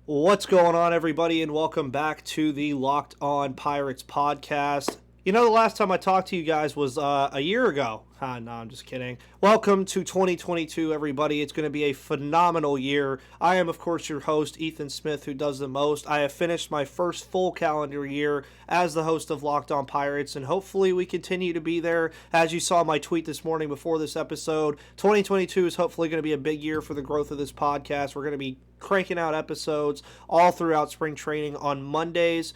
What's going on, everybody, and welcome back to the Locked On Pirates podcast. You know, the last time I talked to you guys was a year ago. No, I'm just kidding. Welcome to 2022, everybody. It's going to be a phenomenal year. I am, of course, your host, Ethan Smith, who does the most. I have finished my first full calendar year as the host of Locked On Pirates, and hopefully we continue to be there. As you saw my tweet this morning before this episode, 2022 is hopefully going to be a big year for the growth of this podcast. We're going to be cranking out episodes all throughout spring training on Mondays,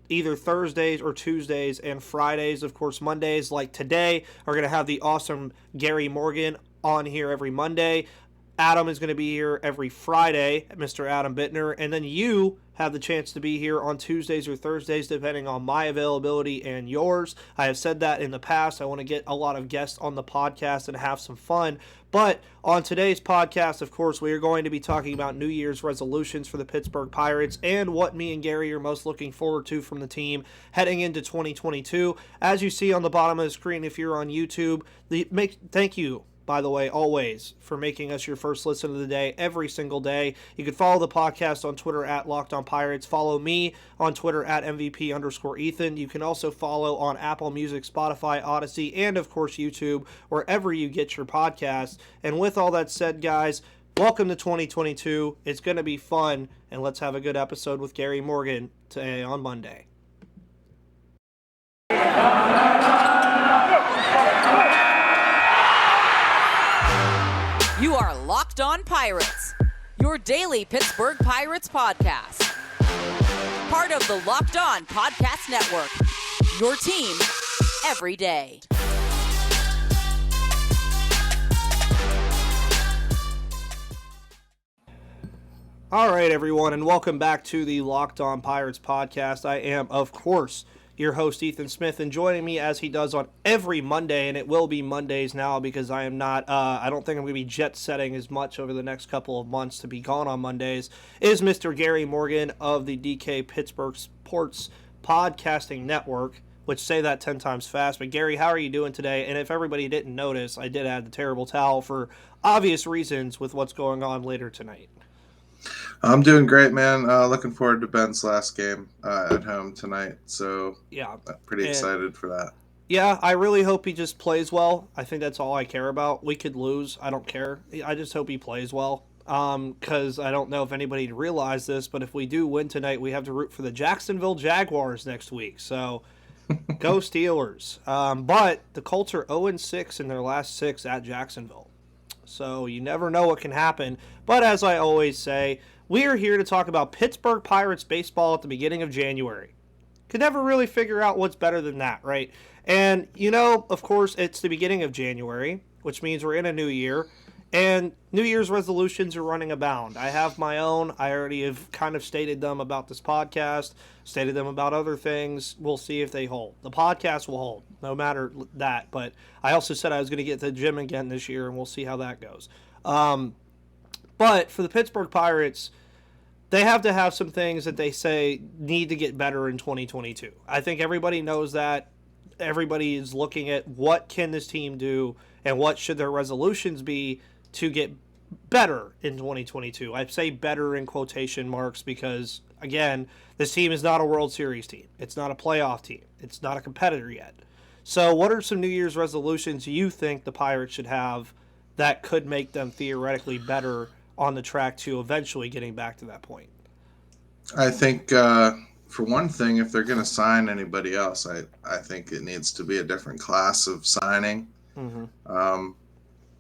either Thursdays or Tuesdays, and Fridays. Of course, Mondays like today are going to have the awesome Gary Morgan on here every Monday. Adam is going to be here every Friday, Mr. Adam Bittner, and then you have the chance to be here on Tuesdays or Thursdays, depending on my availability and yours. I have said that in the past. I want to get a lot of guests on the podcast and have some fun. But on today's podcast, of course, we are going to be talking about New Year's resolutions for the Pittsburgh Pirates and what me and Gary are most looking forward to from the team heading into 2022. As you see on the bottom of the screen, if you're on YouTube, thank you, by the way, always, for making us your first listen of the day every single day. You can follow the podcast on Twitter at Locked On Pirates. Follow me on Twitter at MVP_Ethan. You can also follow on Apple Music, Spotify, Odyssey, and, of course, YouTube, wherever you get your podcasts. And with all that said, guys, welcome to 2022. It's going to be fun, and let's have a good episode with Gary Morgan today on Monday. You are Locked On Pirates, your daily Pittsburgh Pirates podcast. Part of the Locked On Podcast Network, your team every day. All right, everyone, and welcome back to the Locked On Pirates podcast. I am, of course, your host, Ethan Smith, and joining me as he does on every Monday, and it will be Mondays now because I am not, I don't think I'm going to be jet setting as much over the next couple of months to be gone on Mondays, is Mr. Gary Morgan of the DK Pittsburgh Sports Podcasting Network, which say that 10 times fast. But Gary, how are you doing today? And if everybody didn't notice, I did add the terrible towel for obvious reasons with what's going on later tonight. I'm doing great, man. Looking forward to Ben's last game at home tonight. So yeah, pretty excited for that. Yeah, I really hope he just plays well. I think that's all I care about. We could lose. I don't care. I just hope he plays well. Because I don't know if anybody realized this, but if we do win tonight, we have to root for the Jacksonville Jaguars next week. So go Steelers. But the Colts are 0-6 in their last 6 at Jacksonville. So you never know what can happen. But as I always say, we are here to talk about Pittsburgh Pirates baseball at the beginning of January. Could never really figure out what's better than that, right? And, you know, of course, it's the beginning of January, which means we're in a new year. And New Year's resolutions are running abound. I have my own. I already have kind of stated them about this podcast, stated them about other things. We'll see if they hold. The podcast will hold, no matter that. But I also said I was going to get to the gym again this year, and we'll see how that goes. But for the Pittsburgh Pirates, they have to have some things that they say need to get better in 2022. I think everybody knows that. Everybody is looking at what can this team do and what should their resolutions be to get better in 2022. I say better in quotation marks because, again, this team is not a World Series team. It's not a playoff team. It's not a competitor yet. So what are some New Year's resolutions you think the Pirates should have that could make them theoretically better on the track to eventually getting back to that point? I think, for one thing, if they're going to sign anybody else, I think it needs to be a different class of signing. Mm-hmm.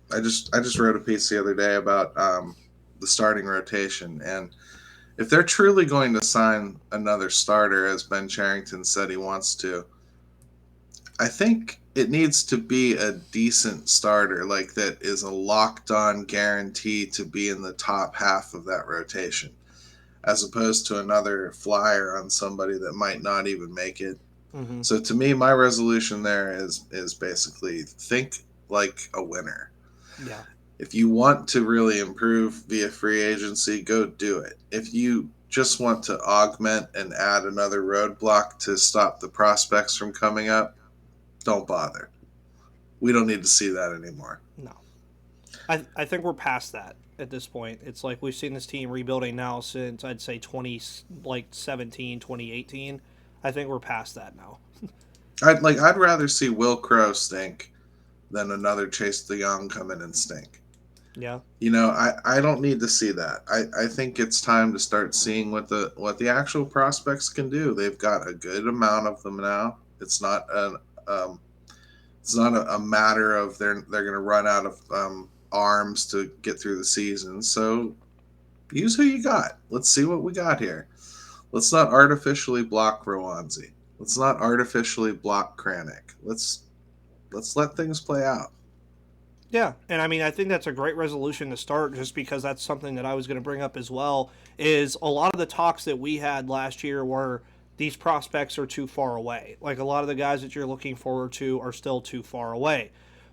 I just wrote a piece the other day about the starting rotation, and if they're truly going to sign another starter, as Ben Cherington said he wants to, I think it needs to be a decent starter, like that is a locked-on guarantee to be in the top half of that rotation, as opposed to another flyer on somebody that might not even make it. Mm-hmm. So to me, my resolution there is basically think like a winner. Yeah. If you want to really improve via free agency, go do it. If you just want to augment and add another roadblock to stop the prospects from coming up, don't bother. We don't need to see that anymore. No. I think we're past that. at this point. It's like we've seen this team rebuilding now since I'd say 2017, 2018. I think we're past that now. I'd rather see Will Crow stink than another Chase the Young come in and stink. Yeah. I don't need to see that. I think it's time to start seeing what the actual prospects can do. They've got a good amount of them now. It's not a matter of they're going to run out of arms to get through the season. So use who you got. Let's see what we got here. Let's not artificially block Rowanzi. Let's not artificially block Kranick. Let's let things play out. Yeah, and I mean, I think that's a great resolution to start, just because that's something that I was going to bring up as well, is a lot of the talks that we had last year were these prospects are too far away. Like, a lot of the guys that you're looking forward to are still too far away.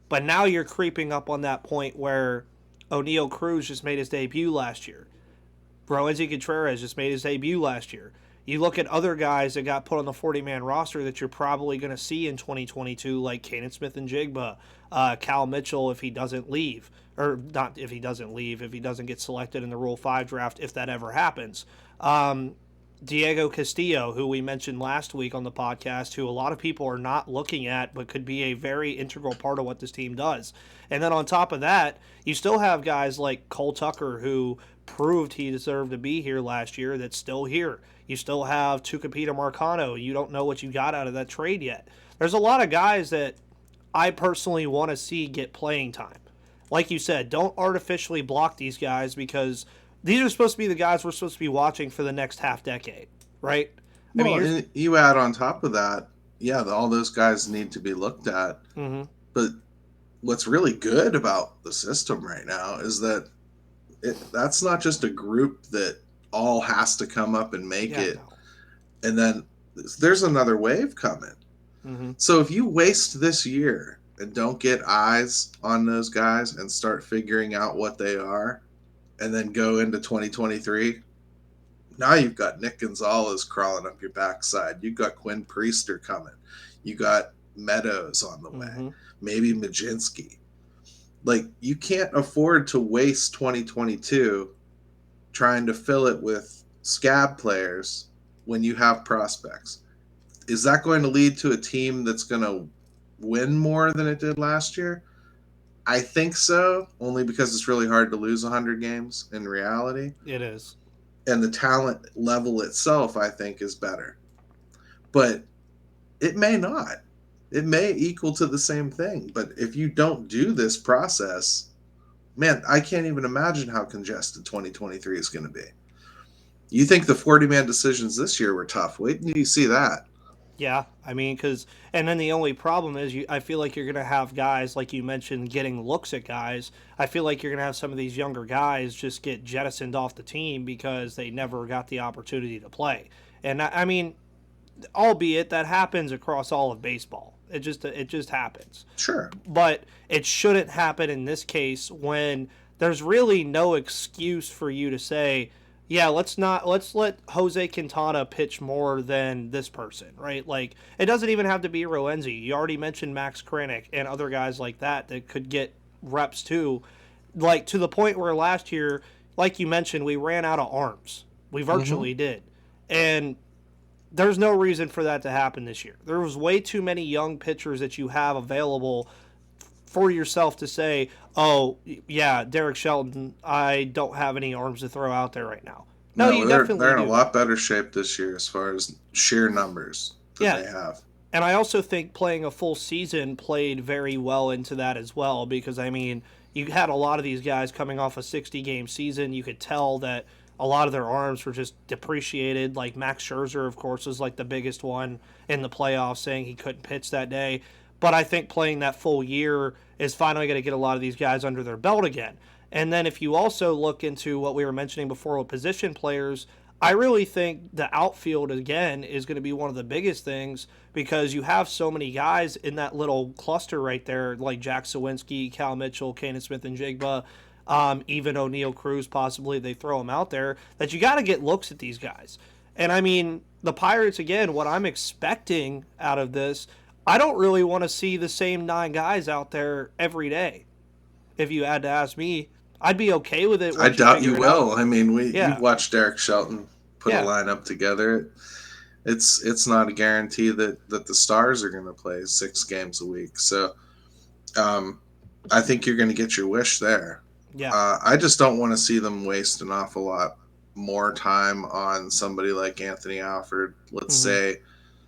But now you're creeping up on that point where O'Neal Cruz just made his debut last year. Rowanzi Contreras just made his debut last year. You look at other guys that got put on the 40-man roster that you're probably going to see in 2022, like Kanan Smith-Njigba, Cal Mitchell if he doesn't leave. Or not if he doesn't leave, if he doesn't get selected in the Rule 5 draft, if that ever happens. Diego Castillo, who we mentioned last week on the podcast, who a lot of people are not looking at, but could be a very integral part of what this team does. And then on top of that, you still have guys like Cole Tucker, who proved he deserved to be here last year, that's still here. You still have Tucupita Marcano. You don't know what you got out of that trade yet. There's a lot of guys that I personally want to see get playing time. Like you said, don't artificially block these guys, because these are supposed to be the guys we're supposed to be watching for the next half decade, right? Well, you add on top of that, all those guys need to be looked at. Mm-hmm. But what's really good about the system right now is that that's not just a group that all has to come up and make it. No. And then there's another wave coming. Mm-hmm. So if you waste this year and don't get eyes on those guys and start figuring out what they are, and then go into 2023, now you've got Nick Gonzalez crawling up your backside. You've got Quinn Priester coming. You got Meadows on the way. Maybe Majinski. Like, you can't afford to waste 2022 trying to fill it with scab players when you have prospects. Is that going to lead to a team that's going to win more than it did last year? I think so, only because it's really hard to lose 100 games in reality. It is. And the talent level itself, I think, is better. But it may not. It may equal to the same thing. But if you don't do this process, man, I can't even imagine how congested 2023 is going to be. You think the 40-man decisions this year were tough. Wait until you see that. Yeah, I mean, and then the only problem is I feel like you're going to have guys, like you mentioned, getting looks at guys. I feel like you're going to have some of these younger guys just get jettisoned off the team because they never got the opportunity to play. And I mean, albeit that happens across all of baseball. It just happens. Sure. But it shouldn't happen in this case, when there's really no excuse for you to say, yeah, let's let Jose Quintana pitch more than this person, right? Like, it doesn't even have to be Rowanzi. You already mentioned Max Kranick and other guys like that could get reps too. Like, to the point where last year, like you mentioned, we ran out of arms. We virtually did. And there's no reason for that to happen this year. There was way too many young pitchers that you have available for yourself to say, oh, yeah, Derek Shelton, I don't have any arms to throw out there right now. No, you definitely they're in do. a lot better shape this year as far as sheer numbers that they have. And I also think playing a full season played very well into that as well, because, I mean, you had a lot of these guys coming off a 60-game season. You could tell that a lot of their arms were just depreciated. Like Max Scherzer, of course, was like the biggest one in the playoffs, saying he couldn't pitch that day. But I think playing that full year is finally going to get a lot of these guys under their belt again. And then if you also look into what we were mentioning before with position players, I really think the outfield, again, is going to be one of the biggest things, because you have so many guys in that little cluster right there, like Jack Sawinski, Cal Mitchell, Kanan Smith-Njigba, even O'Neal Cruz, possibly, they throw him out there, that you got to get looks at these guys. And, I mean, the Pirates, again, what I'm expecting out of this, I don't really want to see the same 9 guys out there every day. If you had to ask me, I'd be okay with it. I doubt you will. Out. I mean, you've watched Derek Shelton put a lineup together. It's not a guarantee that the Stars are going to play 6 games a week. So I think you're going to get your wish there. Yeah. I just don't want to see them waste an awful lot more time on somebody like Anthony Alford. Let's say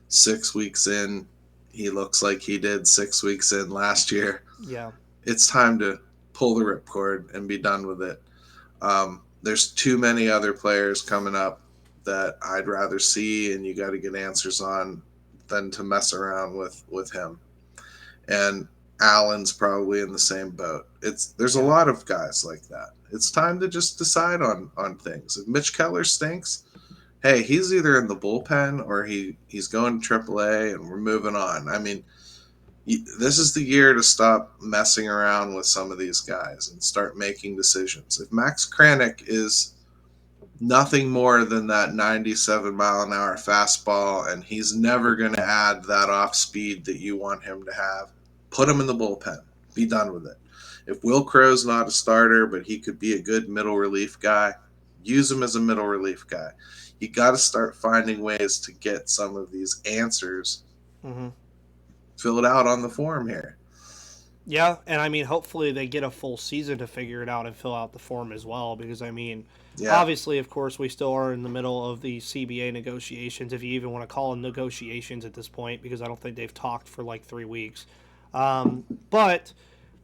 6 weeks in, he looks like he did 6 weeks in last year. Yeah. It's time to pull the ripcord and be done with it. There's too many other players coming up that I'd rather see, and you got to get answers on, than to mess around with him. And Allen's probably in the same boat. There's a lot of guys like that. It's time to just decide on things. If Mitch Keller stinks, hey, he's either in the bullpen or he's going to AAA, and we're moving on. I mean, this is the year to stop messing around with some of these guys and start making decisions. If Max Kranick is nothing more than that 97-mile-an-hour fastball, and he's never going to add that off speed that you want him to have, put him in the bullpen. Be done with it. If Will Crow's not a starter, but he could be a good middle relief guy, use him as a middle relief guy. You got to start finding ways to get some of these answers filled out on the form here. Yeah, and I mean, hopefully they get a full season to figure it out and fill out the form as well, because I mean, obviously, of course, we still are in the middle of the CBA negotiations, if you even want to call them negotiations at this point, because I don't think they've talked for like 3 weeks. But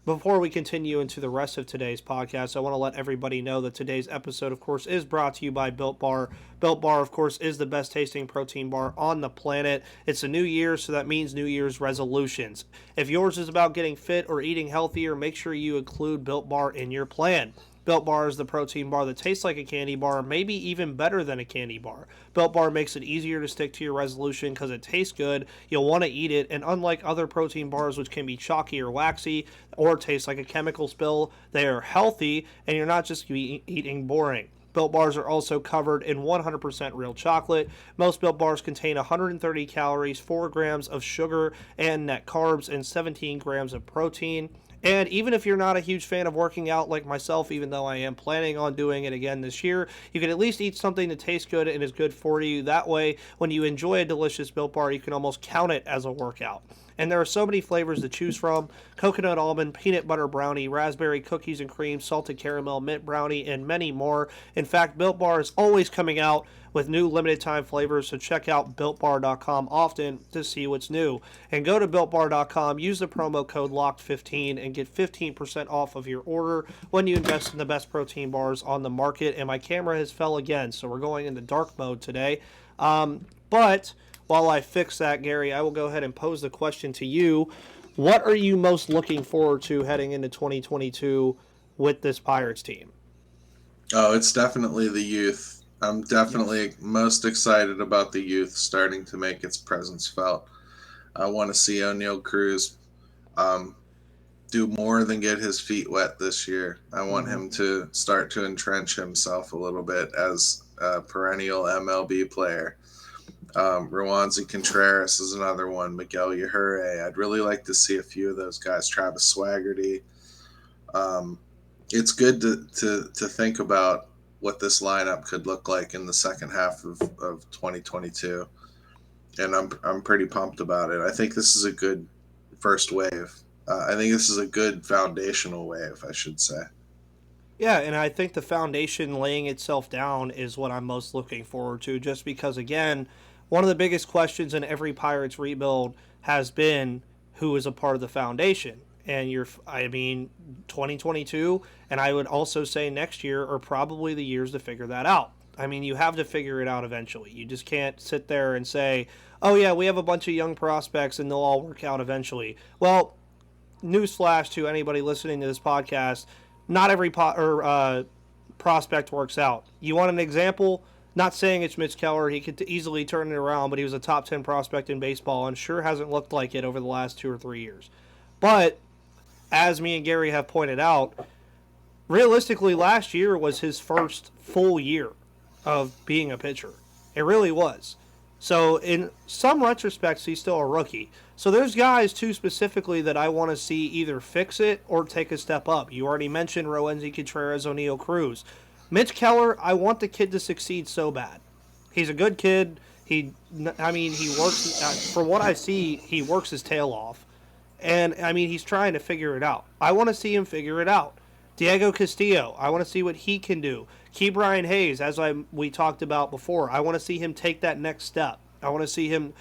before we continue into the rest of today's podcast, I want to let everybody know that today's episode, of course, is brought to you by Built Bar. Built Bar, of course, is the best tasting protein bar on the planet. It's a new year, so that means New Year's resolutions. If yours is about getting fit or eating healthier, make sure you include Built Bar in your plan. Built Bar is the protein bar that tastes like a candy bar, maybe even better than a candy bar. Built Bar makes it easier to stick to your resolution because it tastes good, you'll want to eat it, and unlike other protein bars which can be chalky or waxy or taste like a chemical spill, they are healthy and you're not just eating boring. Built Bars are also covered in 100% real chocolate. Most Built Bars contain 130 calories, 4 grams of sugar and net carbs, and 17 grams of protein. And even if you're not a huge fan of working out like myself, even though I am planning on doing it again this year, you can at least eat something that tastes good and is good for you. That way, when you enjoy a delicious Built Bar, you can almost count it as a workout. And there are so many flavors to choose from: coconut almond, peanut butter brownie, raspberry cookies and cream, salted caramel, mint brownie, and many more. In fact, Built Bar is always coming out with new limited time flavors, so check out BuiltBar.com often to see what's new. And go to BuiltBar.com, use the promo code LOCKED15 and get 15% off of your order when you invest in the best protein bars on the market. And my camera has fell again, so we're going into dark mode today. But while I fix that, Gary, I will go ahead and pose the question to you. What are you most looking forward to heading into 2022 with this Pirates team? Oh, it's definitely the youth. I'm definitely most excited about the youth starting to make its presence felt. I want to see O'Neal Cruz do more than get his feet wet this year. I want him to start to entrench himself a little bit as a perennial MLB player. Rowanzi Contreras is another one. Miguel Yajure. I'd really like to see a few of those guys. Travis Swaggerty. It's good to think about what this lineup could look like in the second half of 2022. And I'm pretty pumped about it. I think this is a good first wave. I think this is a good foundational wave, I should say. Yeah, and I think the foundation laying itself down is what I'm most looking forward to, just because, again, one of the biggest questions in every Pirates rebuild has been who is a part of the foundation. And 2022, and I would also say next year, are probably the years to figure that out. I mean, you have to figure it out eventually. You just can't sit there and say, oh yeah, we have a bunch of young prospects and they'll all work out eventually. Well, newsflash to anybody listening to this podcast, not every prospect works out. You want an example? Not saying it's Mitch Keller. He could easily turn it around, but he was a top 10 prospect in baseball and sure hasn't looked like it over the last 2 or 3 years. But as me and Gary have pointed out, realistically, last year was his first full year of being a pitcher. It really was. So in some retrospects, he's still a rookie. So there's guys too specifically that I want to see either fix it or take a step up. You already mentioned Roenzi Contreras, O'Neal Cruz. Mitch Keller, I want the kid to succeed so bad. He's a good kid. He works. From what I see, he works his tail off, and I mean, he's trying to figure it out. I want to see him figure it out. Diego Castillo, I want to see what he can do. Key Brian Hayes, we talked about before, I want to see him take that next step. I want to see him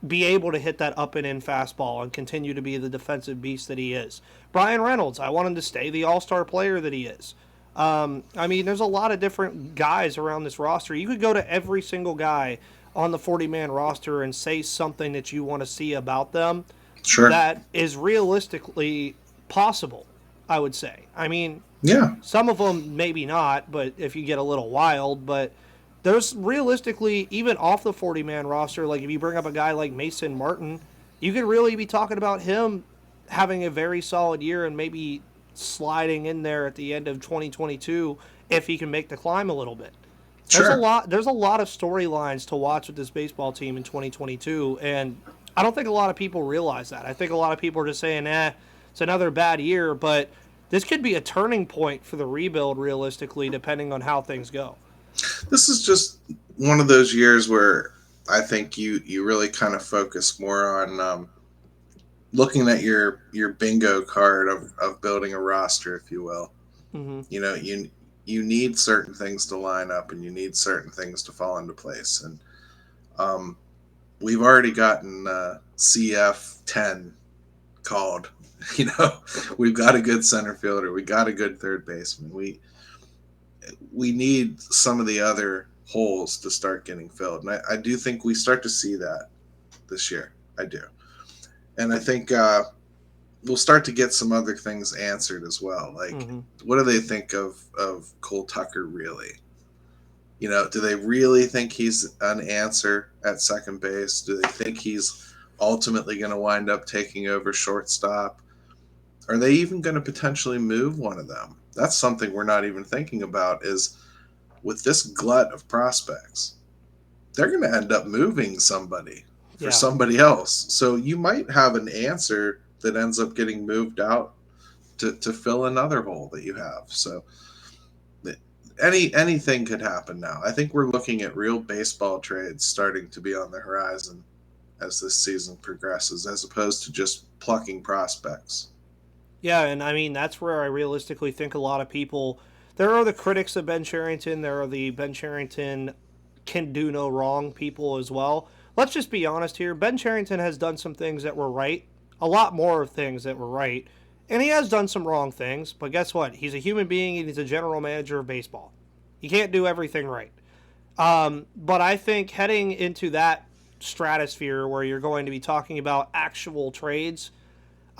be able to hit that up and in fastball and continue to be the defensive beast that he is. Brian Reynolds, I want him to stay the all-star player that he is. I mean, there's a lot of different guys around this roster. You could go to every single guy on the 40-man roster and say something that you want to see about them. Sure. That is realistically possible, I would say. I mean, yeah, some of them maybe not, but if you get a little wild, but there's realistically, even off the 40-man roster, like if you bring up a guy like Mason Martin, you could really be talking about him having a very solid year and maybe sliding in there at the end of 2022 if he can make the climb a little bit. Sure. There's a lot of storylines to watch with this baseball team in 2022, and I don't think a lot of people realize that. I think a lot of people are just saying, it's another bad year, but this could be a turning point for the rebuild realistically, depending on how things go. This is just one of those years where I think you really kind of focus more on looking at your bingo card of building a roster, if you will. Mm-hmm. You know, you need certain things to line up and you need certain things to fall into place. And we've already gotten CF10 called. You know, we've got a good center fielder. We got a good third baseman. We need some of the other holes to start getting filled. And I do think we start to see that this year. I do. And I think we'll start to get some other things answered as well. Like, what do they think of Cole Tucker really? You know, do they really think he's an answer at second base? Do they think he's ultimately going to wind up taking over shortstop? Are they even going to potentially move one of them? That's something we're not even thinking about, is with this glut of prospects, they're going to end up moving somebody for somebody else. So you might have an answer that ends up getting moved out to fill another hole that you have. So anything could happen now. I think we're looking at real baseball trades starting to be on the horizon as this season progresses, as opposed to just plucking prospects. Yeah, and I mean, that's where I realistically think a lot of people, there are the critics of Ben Cherington, there are the Ben Cherington can do no wrong people as well. Let's just be honest here. Ben Cherington has done some things that were right, a lot more things that were right, and he has done some wrong things, but guess what? He's a human being and he's a general manager of baseball. He can't do everything right. But I think heading into that stratosphere where you're going to be talking about actual trades,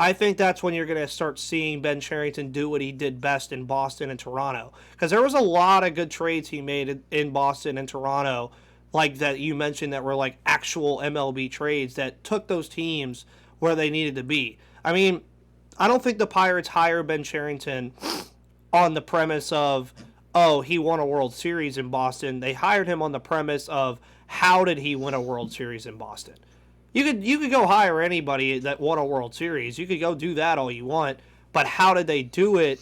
I think that's when you're going to start seeing Ben Cherington do what he did best in Boston and Toronto. Because there was a lot of good trades he made in Boston and Toronto, like that you mentioned, that were like actual MLB trades that took those teams where they needed to be. I mean, I don't think the Pirates hire Ben Cherington on the premise of, oh, he won a World Series in Boston. They hired him on the premise of, how did he win a World Series in Boston? You could go hire anybody that won a World Series. You could go do that all you want, but how did they do it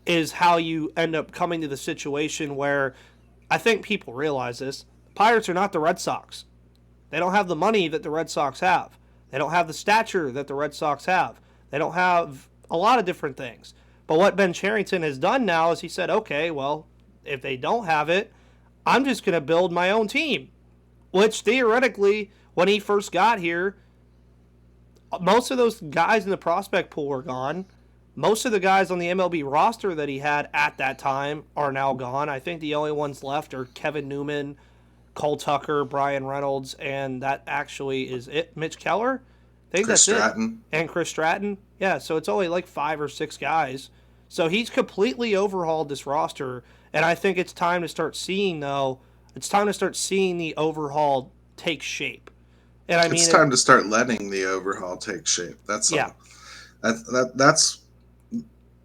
is how you end up coming to the situation where I think people realize this. Pirates are not the Red Sox. They don't have the money that the Red Sox have. They don't have the stature that the Red Sox have. They don't have a lot of different things. But what Ben Cherington has done now is he said, okay, well, if they don't have it, I'm just going to build my own team. Which theoretically, when he first got here, most of those guys in the prospect pool are gone. Most of the guys on the MLB roster that he had at that time are now gone. I think the only ones left are Kevin Newman, Cole Tucker, Brian Reynolds, and that actually is it. Mitch Keller? I think Chris that's Stratton. it. And Chris Stratton. Yeah, so it's only like 5 or 6 guys. So he's completely overhauled this roster, and I think it's time to start seeing, though, the overhaul take shape. And I mean, it's time to start letting the overhaul take shape. That's all. That's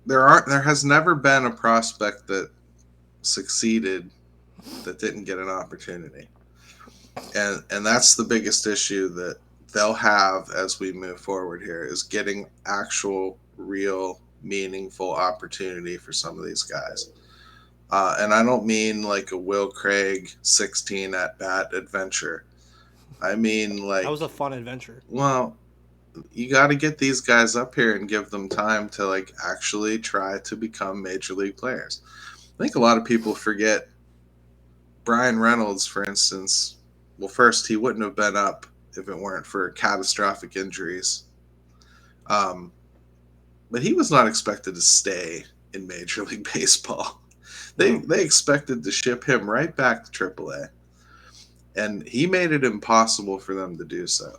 there has never been a prospect that succeeded that didn't get an opportunity. And that's the biggest issue that they'll have as we move forward here, is getting actual, real, meaningful opportunity for some of these guys. And I don't mean like a Will Craig 16 at bat adventure. I mean, That was like, a fun adventure. well, you got to get these guys up here and give them time to like actually try to become major league players. I think a lot of people forget Brian Reynolds, for instance. Well, first, he wouldn't have been up if it weren't for catastrophic injuries. Um, but he was not expected to stay in Major League Baseball. They expected to ship him right back to AAA, and he made it impossible for them to do so.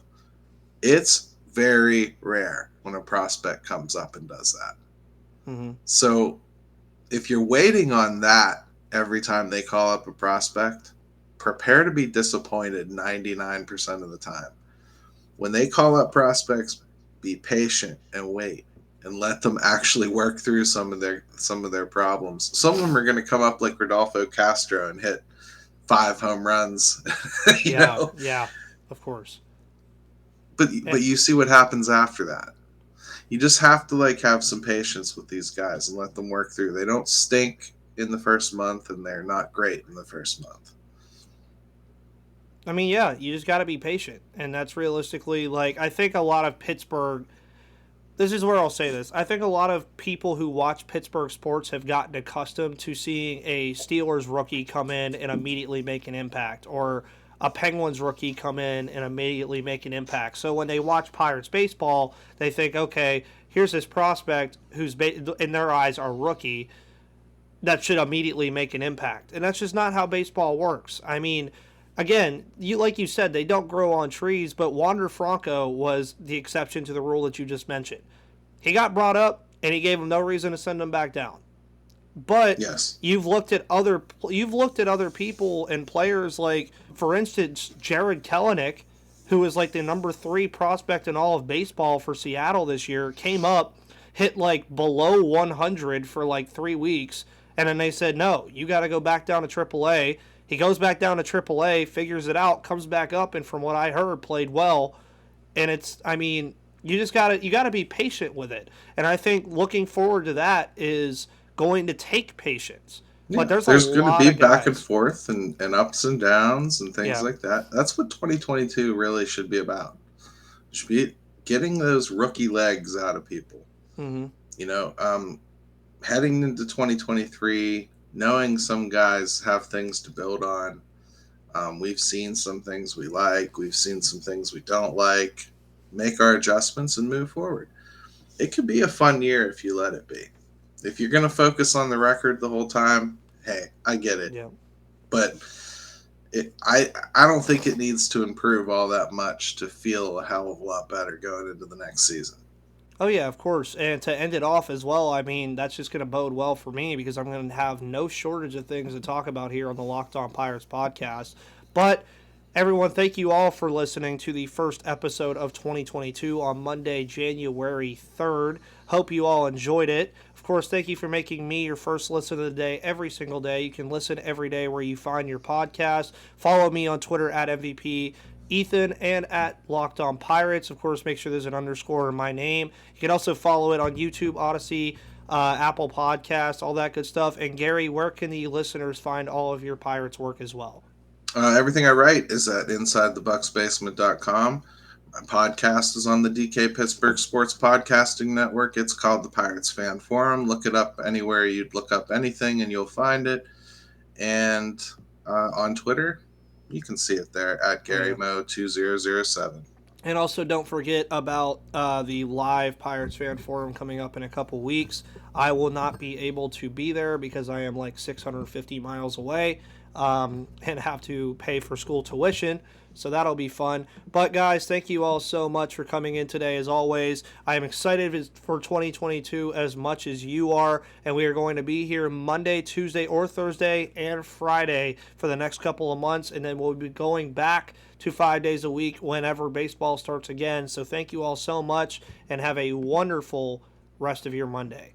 It's very rare when a prospect comes up and does that. Mm-hmm. So if you're waiting on that every time they call up a prospect, prepare to be disappointed 99% of the time. When they call up prospects, be patient and wait and let them actually work through some of their problems. Some of them are going to come up like Rodolfo Castro and hit 5 home runs. Yeah, of course. But you see what happens after that. You just have to like have some patience with these guys and let them work through. They don't stink in the first month, and they're not great in the first month. I mean, yeah, you just got to be patient, and that's realistically, like, I think a lot of Pittsburgh. This is where I'll say this. I think a lot of people who watch Pittsburgh sports have gotten accustomed to seeing a Steelers rookie come in and immediately make an impact, or a Penguins rookie come in and immediately make an impact. So when they watch Pirates baseball, they think, okay, here's this prospect who's in their eyes a rookie that should immediately make an impact. And that's just not how baseball works. I mean, again, like you said, they don't grow on trees, but Wander Franco was the exception to the rule that you just mentioned. He got brought up, and he gave him no reason to send him back down. But yes, you've looked at other people and players like, for instance, Jared Kelenic, who was like the number 3 prospect in all of baseball for Seattle this year, came up, hit like below 100 for like 3 weeks, and then they said, no, you got to go back down to AAA. He goes back down to AAA, figures it out, comes back up, and from what I heard, played well. And it's, I mean, you gotta be patient with it. And I think looking forward to that is going to take patience. yeah. But there's going to be back and guys. forth and ups and downs and things Yeah. like that. That's what 2022 really should be about. It should be getting those rookie legs out of people. Mm-hmm. Heading into 2023, knowing some guys have things to build on. We've seen some things we like. We've seen some things we don't like. Make our adjustments and move forward. It could be a fun year if you let it be. If you're going to focus on the record the whole time, hey, I get it. Yeah. But I don't think it needs to improve all that much to feel a hell of a lot better going into the next season. Oh, yeah, of course. And to end it off as well, I mean, that's just going to bode well for me because I'm going to have no shortage of things to talk about here on the Locked On Pirates podcast. But everyone, thank you all for listening to the first episode of 2022 on Monday, January 3rd. Hope you all enjoyed it. Of course, thank you for making me your first listen of the day every single day. You can listen every day where you find your podcast. Follow me on Twitter at MVP Ethan and at Locked On Pirates. Of course, make sure there's an underscore in my name. You can also follow it on YouTube, Odyssey, Apple Podcasts, all that good stuff. And Gary, where can the listeners find all of your Pirates work as well? Everything I write is at InsideTheBucksBasement.com. My podcast is on the DK Pittsburgh Sports Podcasting Network. It's called the Pirates Fan Forum. Look it up anywhere you'd look up anything and you'll find it. And on Twitter, you can see it there at GaryMo2007. And also don't forget about the live Pirates Fan Forum coming up in a couple weeks. I will not be able to be there because I am like 650 miles away and have to pay for school tuition. So that'll be fun. But guys, thank you all so much for coming in today. As always, I am excited for 2022 as much as you are. And we are going to be here Monday, Tuesday, or Thursday, and Friday for the next couple of months. And then we'll be going back to 5 days a week whenever baseball starts again. So thank you all so much and have a wonderful rest of your Monday.